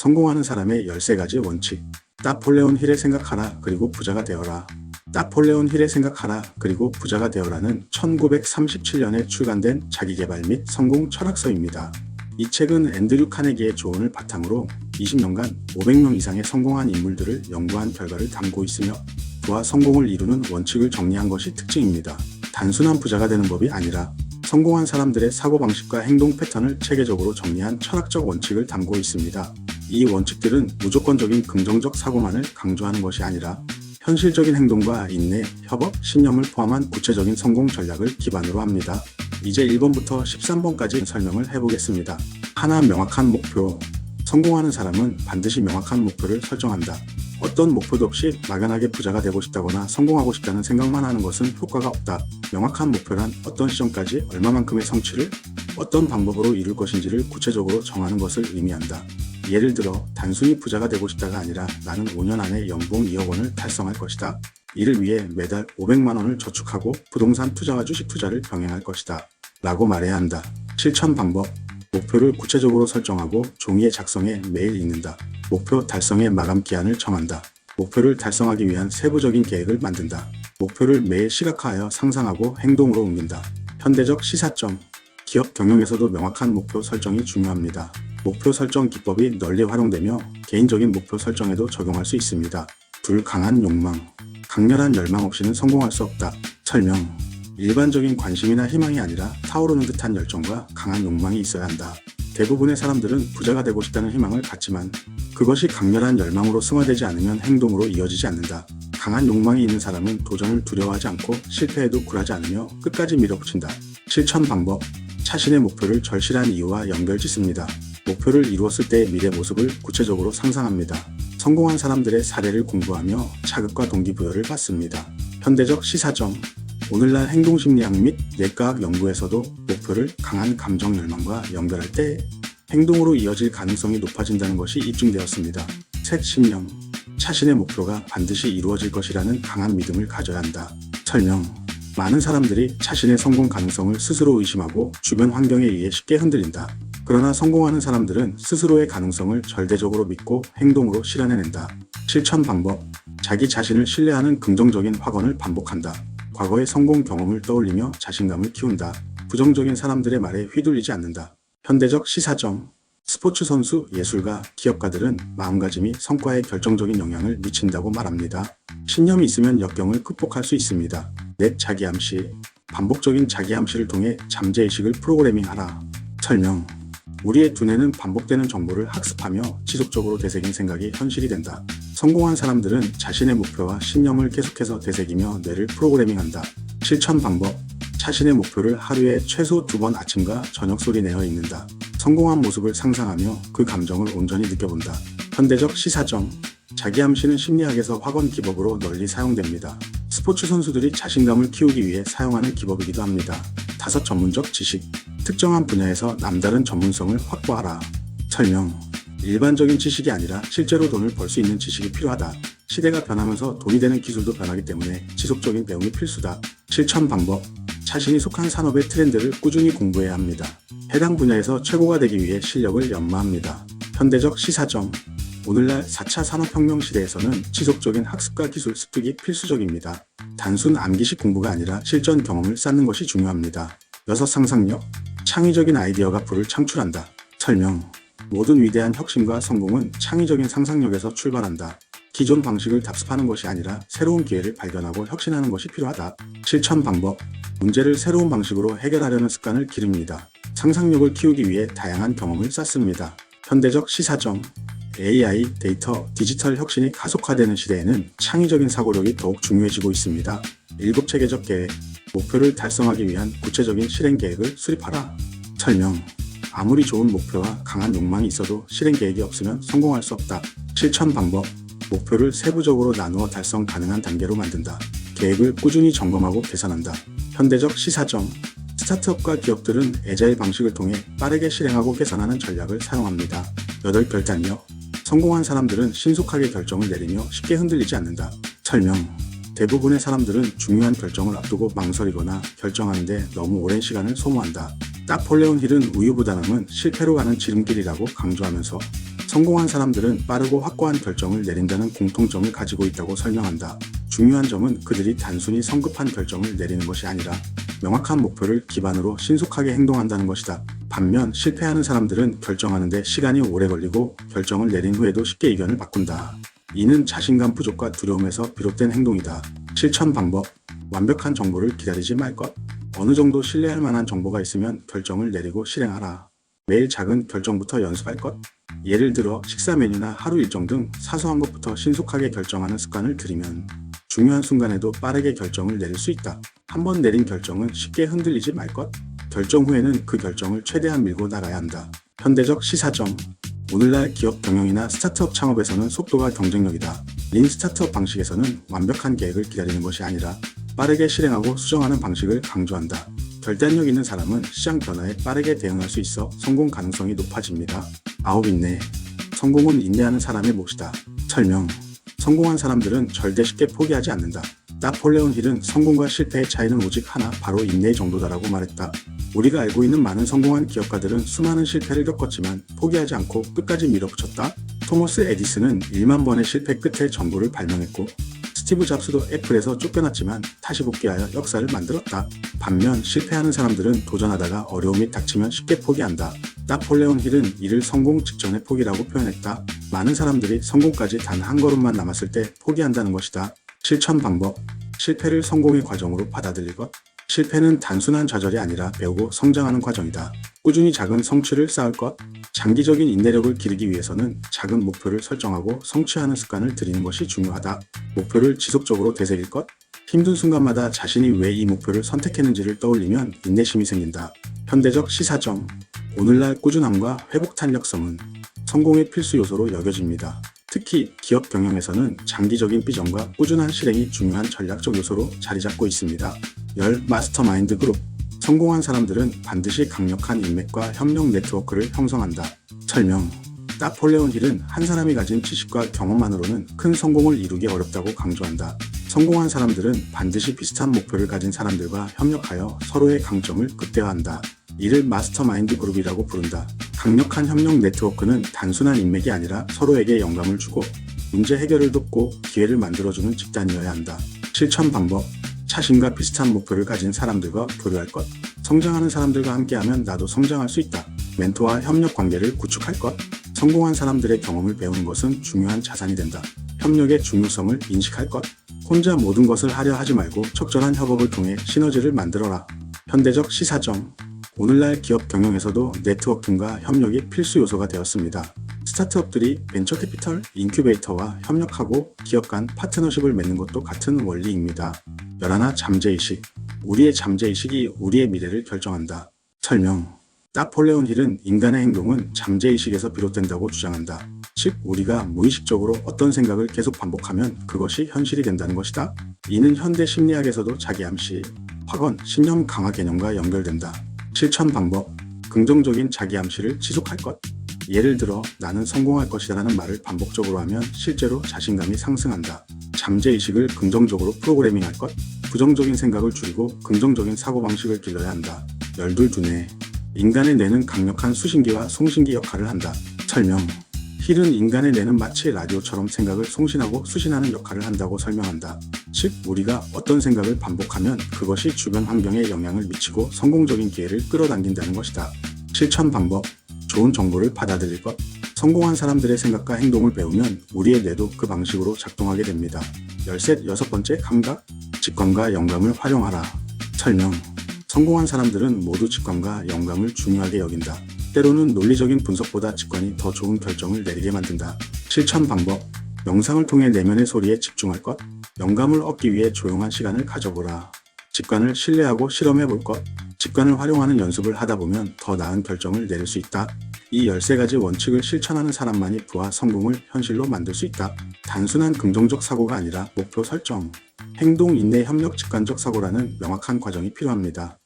성공하는 사람의 13가지 원칙. 나폴레온 힐의 생각하라 그리고 부자가 되어라. 나폴레온 힐의 생각하라 그리고 부자가 되어라는 1937년에 출간된 자기계발 및 성공 철학서입니다. 이 책은 앤드류 카네기의 조언을 바탕으로 20년간 500명 이상의 성공한 인물들을 연구한 결과를 담고 있으며 부와 성공을 이루는 원칙을 정리한 것이 특징입니다. 단순한 부자가 되는 법이 아니라 성공한 사람들의 사고방식과 행동 패턴을 체계적으로 정리한 철학적 원칙을 담고 있습니다. 이 원칙들은 무조건적인 긍정적 사고만을 강조하는 것이 아니라 현실적인 행동과 인내, 협업, 신념을 포함한 구체적인 성공 전략을 기반으로 합니다. 이제 1번부터 13번까지 설명을 해보겠습니다. 하나, 명확한 목표. 성공하는 사람은 반드시 명확한 목표를 설정한다. 어떤 목표도 없이 막연하게 부자가 되고 싶다거나 성공하고 싶다는 생각만 하는 것은 효과가 없다. 명확한 목표란 어떤 시점까지 얼마만큼의 성취를 어떤 방법으로 이룰 것인지를 구체적으로 정하는 것을 의미한다. 예를 들어 단순히 부자가 되고 싶다가 아니라 나는 5년 안에 연봉 2억 원을 달성할 것이다. 이를 위해 매달 500만 원을 저축하고 부동산 투자와 주식 투자를 병행할 것이다. 라고 말해야 한다. 실천 방법. 목표를 구체적으로 설정하고 종이에 작성해 매일 읽는다. 목표 달성의 마감 기한을 정한다. 목표를 달성하기 위한 세부적인 계획을 만든다. 목표를 매일 시각화하여 상상하고 행동으로 옮긴다. 현대적 시사점. 기업 경영에서도 명확한 목표 설정이 중요합니다. 목표 설정 기법이 널리 활용되며 개인적인 목표 설정에도 적용할 수 있습니다. 둘, 강한 욕망. 강렬한 열망 없이는 성공할 수 없다. 설명. 일반적인 관심이나 희망이 아니라 타오르는 듯한 열정과 강한 욕망이 있어야 한다. 대부분의 사람들은 부자가 되고 싶다는 희망을 갖지만 그것이 강렬한 열망으로 승화되지 않으면 행동으로 이어지지 않는다. 강한 욕망이 있는 사람은 도전을 두려워하지 않고 실패에도 굴하지 않으며 끝까지 밀어붙인다. 실천 방법. 자신의 목표를 절실한 이유와 연결짓습니다. 목표를 이루었을 때의 미래 모습을 구체적으로 상상합니다. 성공한 사람들의 사례를 공부하며 자극과 동기부여를 받습니다. 현대적 시사점. 오늘날 행동심리학 및 뇌과학 연구에서도 목표를 강한 감정 열망과 연결할 때 행동으로 이어질 가능성이 높아진다는 것이 입증되었습니다. 셋, 신념. 자신의 목표가 반드시 이루어질 것이라는 강한 믿음을 가져야 한다. 설명. 많은 사람들이 자신의 성공 가능성을 스스로 의심하고 주변 환경에 의해 쉽게 흔들린다. 그러나 성공하는 사람들은 스스로의 가능성을 절대적으로 믿고 행동으로 실현해낸다. 실천 방법. 자기 자신을 신뢰하는 긍정적인 확언을 반복한다. 과거의 성공 경험을 떠올리며 자신감을 키운다. 부정적인 사람들의 말에 휘둘리지 않는다. 현대적 시사점. 스포츠 선수, 예술가, 기업가들은 마음가짐이 성과에 결정적인 영향을 미친다고 말합니다. 신념이 있으면 역경을 극복할 수 있습니다. 넷, 자기암시. 반복적인 자기암시를 통해 잠재의식을 프로그래밍하라. 설명. 우리의 두뇌는 반복되는 정보를 학습하며 지속적으로 되새긴 생각이 현실이 된다. 성공한 사람들은 자신의 목표와 신념을 계속해서 되새기며 뇌를 프로그래밍한다. 실천 방법. 자신의 목표를 하루에 최소 2번 아침과 저녁 소리 내어 읽는다. 성공한 모습을 상상하며 그 감정을 온전히 느껴본다. 현대적 시사점. 자기암시는 심리학에서 학원 기법으로 널리 사용됩니다. 스포츠 선수들이 자신감을 키우기 위해 사용하는 기법이기도 합니다. 5, 전문적 지식. 특정한 분야에서 남다른 전문성을 확보하라. 설명. 일반적인 지식이 아니라 실제로 돈을 벌 수 있는 지식이 필요하다. 시대가 변하면서 돈이 되는 기술도 변하기 때문에 지속적인 배움이 필수다. 실천 방법. 자신이 속한 산업의 트렌드를 꾸준히 공부해야 합니다. 해당 분야에서 최고가 되기 위해 실력을 연마합니다. 현대적 시사점. 오늘날 4차 산업혁명 시대에서는 지속적인 학습과 기술 습득이 필수적입니다. 단순 암기식 공부가 아니라 실전 경험을 쌓는 것이 중요합니다. 6, 상상력. 창의적인 아이디어가 불을 창출한다. 설명. 모든 위대한 혁신과 성공은 창의적인 상상력에서 출발한다. 기존 방식을 답습하는 것이 아니라 새로운 기회를 발견하고 혁신하는 것이 필요하다. 실천 방법. 문제를 새로운 방식으로 해결하려는 습관을 기릅니다. 상상력을 키우기 위해 다양한 경험을 쌓습니다. 현대적 시사점. AI, 데이터, 디지털 혁신이 가속화되는 시대에는 창의적인 사고력이 더욱 중요해지고 있습니다. 7, 체계적 계획. 목표를 달성하기 위한 구체적인 실행 계획을 수립하라. 설명. 아무리 좋은 목표와 강한 욕망이 있어도 실행 계획이 없으면 성공할 수 없다. 실천 방법. 목표를 세부적으로 나누어 달성 가능한 단계로 만든다. 계획을 꾸준히 점검하고 개선한다. 현대적 시사점. 스타트업과 기업들은 애자일 방식을 통해 빠르게 실행하고 개선하는 전략을 사용합니다. 8, 결단력. 성공한 사람들은 신속하게 결정을 내리며 쉽게 흔들리지 않는다. 설명. 대부분의 사람들은 중요한 결정을 앞두고 망설이거나 결정하는데 너무 오랜 시간을 소모한다. 나폴레온 힐은 우유부단함은 실패로 가는 지름길이라고 강조하면서 성공한 사람들은 빠르고 확고한 결정을 내린다는 공통점을 가지고 있다고 설명한다. 중요한 점은 그들이 단순히 성급한 결정을 내리는 것이 아니라 명확한 목표를 기반으로 신속하게 행동한다는 것이다. 반면 실패하는 사람들은 결정하는데 시간이 오래 걸리고 결정을 내린 후에도 쉽게 의견을 바꾼다. 이는 자신감 부족과 두려움에서 비롯된 행동이다. 실천 방법: 완벽한 정보를 기다리지 말 것. 어느 정도 신뢰할 만한 정보가 있으면 결정을 내리고 실행하라. 매일 작은 결정부터 연습할 것. 예를 들어 식사 메뉴나 하루 일정 등 사소한 것부터 신속하게 결정하는 습관을 들이면 중요한 순간에도 빠르게 결정을 내릴 수 있다. 한번 내린 결정은 쉽게 흔들리지 말 것. 결정 후에는 그 결정을 최대한 밀고 나가야 한다. 현대적 시사점: 오늘날 기업 경영이나 스타트업 창업에서는 속도가 경쟁력이다. 린 스타트업 방식에서는 완벽한 계획을 기다리는 것이 아니라 빠르게 실행하고 수정하는 방식을 강조한다. 결단력 있는 사람은 시장 변화에 빠르게 대응할 수 있어 성공 가능성이 높아집니다. 인내. 성공은 인내하는 사람의 몫이다. 설명: 성공한 사람들은 절대 쉽게 포기하지 않는다. 나폴레온 힐은 성공과 실패의 차이는 오직 하나, 바로 인내 정도다라고 말했다. 우리가 알고 있는 많은 성공한 기업가들은 수많은 실패를 겪었지만 포기하지 않고 끝까지 밀어붙였다. 토머스 에디슨은 1만 번의 실패 끝에 전구를 발명했고, 스티브 잡스도 애플에서 쫓겨났지만 다시 복귀하여 역사를 만들었다. 반면 실패하는 사람들은 도전하다가 어려움이 닥치면 쉽게 포기한다. 나폴레온 힐은 이를 성공 직전의 포기라고 표현했다. 많은 사람들이 성공까지 단 한 걸음만 남았을 때 포기한다는 것이다. 실천 방법: 실패를 성공의 과정으로 받아들일 것. 실패는 단순한 좌절이 아니라 배우고 성장하는 과정이다. 꾸준히 작은 성취를 쌓을 것. 장기적인 인내력을 기르기 위해서는 작은 목표를 설정하고 성취하는 습관을 들이는 것이 중요하다. 목표를 지속적으로 되새길 것. 힘든 순간마다 자신이 왜 이 목표를 선택했는지를 떠올리면 인내심이 생긴다. 현대적 시사점: 오늘날 꾸준함과 회복 탄력성은 성공의 필수 요소로 여겨집니다. 특히 기업 경영에서는 장기적인 비전과 꾸준한 실행이 중요한 전략적 요소로 자리 잡고 있습니다. 마스터마인드 그룹: 성공한 사람들은 반드시 강력한 인맥과 협력 네트워크를 형성한다. 설명: 나폴레온 힐은 한 사람이 가진 지식과 경험만으로는 큰 성공을 이루기 어렵다고 강조한다. 성공한 사람들은 반드시 비슷한 목표를 가진 사람들과 협력하여 서로의 강점을 극대화한다. 이를 마스터마인드 그룹이라고 부른다. 강력한 협력 네트워크는 단순한 인맥이 아니라 서로에게 영감을 주고 문제 해결을 돕고 기회를 만들어주는 집단이어야 한다. 실천 방법: 자신과 비슷한 목표를 가진 사람들과 교류할 것. 성장하는 사람들과 함께하면 나도 성장할 수 있다. 멘토와 협력 관계를 구축할 것. 성공한 사람들의 경험을 배우는 것은 중요한 자산이 된다. 협력의 중요성을 인식할 것. 혼자 모든 것을 하려 하지 말고 적절한 협업을 통해 시너지를 만들어라. 현대적 시사점: 오늘날 기업 경영에서도 네트워킹과 협력이 필수 요소가 되었습니다. 스타트업들이 벤처 캐피털, 인큐베이터와 협력하고 기업 간 파트너십을 맺는 것도 같은 원리입니다. 잠재의식: 우리의 잠재의식이 우리의 미래를 결정한다. 설명: 나폴레온 힐은 인간의 행동은 잠재의식에서 비롯된다고 주장한다. 즉, 우리가 무의식적으로 어떤 생각을 계속 반복하면 그것이 현실이 된다는 것이다. 이는 현대 심리학에서도 자기암시, 확언, 신념 강화 개념과 연결된다. 실천 방법: 긍정적인 자기암시를 지속할 것. 예를 들어 나는 성공할 것이라는 말을 반복적으로 하면 실제로 자신감이 상승한다. 잠재의식을 긍정적으로 프로그래밍할 것. 부정적인 생각을 줄이고 긍정적인 사고방식을 길러야 한다. 두뇌: 인간의 뇌는 강력한 수신기와 송신기 역할을 한다. 설명: 힐은 인간의 뇌는 마치 라디오처럼 생각을 송신하고 수신하는 역할을 한다고 설명한다. 즉, 우리가 어떤 생각을 반복하면 그것이 주변 환경에 영향을 미치고 성공적인 기회를 끌어당긴다는 것이다. 실천 방법: 좋은 정보를 받아들일 것. 성공한 사람들의 생각과 행동을 배우면 우리의 뇌도 그 방식으로 작동하게 됩니다. 여섯 번째 감각, 직관과 영감을 활용하라. 설명: 성공한 사람들은 모두 직관과 영감을 중요하게 여긴다. 때로는 논리적인 분석보다 직관이 더 좋은 결정을 내리게 만든다. 실천 방법: 명상을 통해 내면의 소리에 집중할 것. 영감을 얻기 위해 조용한 시간을 가져보라. 직관을 신뢰하고 실험해 볼 것. 직관을 활용하는 연습을 하다 보면 더 나은 결정을 내릴 수 있다. 이 13가지 원칙을 실천하는 사람만이 부와 성공을 현실로 만들 수 있다. 단순한 긍정적 사고가 아니라 목표 설정, 행동, 인내, 협력, 직관적 사고라는 명확한 과정이 필요합니다.